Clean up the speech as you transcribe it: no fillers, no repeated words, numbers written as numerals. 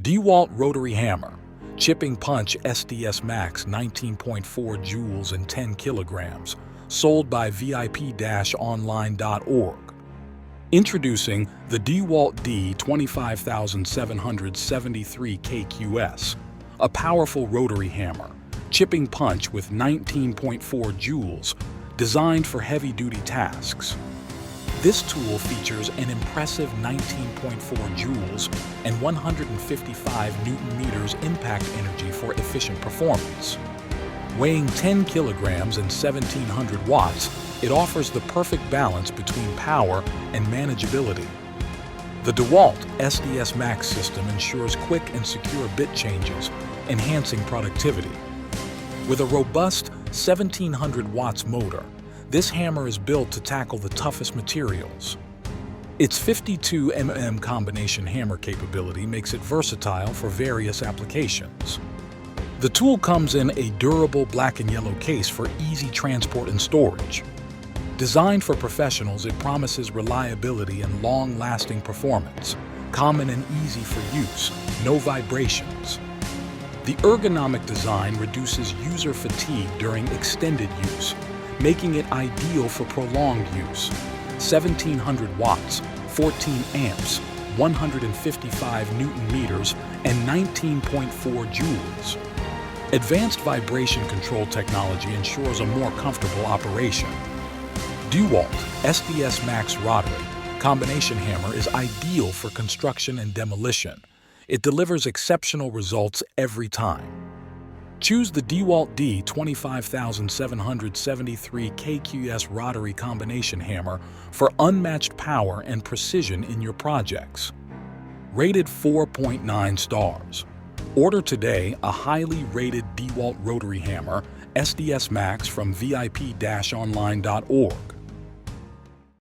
DeWalt Rotary Hammer, Chipping Punch SDS-max 19.4 joules and 10 kilograms, sold by VIP-online.org. Introducing the DeWalt D25773K-QS, a powerful rotary hammer, chipping punch with 19.4 joules, designed for heavy-duty tasks. This tool features an impressive 19.4 joules and 155 Newton-meters impact energy for efficient performance. Weighing 10 kilograms and 1700 watts, it offers the perfect balance between power and manageability. The DeWalt SDS-max system ensures quick and secure bit changes, enhancing productivity. With a robust 1700 watts motor, this hammer is built to tackle the toughest materials. Its 52 mm combination hammer capability makes it versatile for various applications. The tool comes in a durable black and yellow case for easy transport and storage. Designed for professionals, it promises reliability and long-lasting performance, common and easy for use, no vibrations. The ergonomic design reduces user fatigue during extended use, making it ideal for prolonged use. 1700 watts, 14 amps, 155 Newton-meters, and 19.4 joules. Advanced vibration control technology ensures a more comfortable operation. DeWalt SDS-max rotary combination hammer is ideal for construction and demolition. It delivers exceptional results every time. Choose the DeWalt D25773K-QS rotary combination hammer for unmatched power and precision in your projects. Rated 4.9 stars. Order today a highly rated DeWalt rotary hammer SDS-max from VIP-online.org.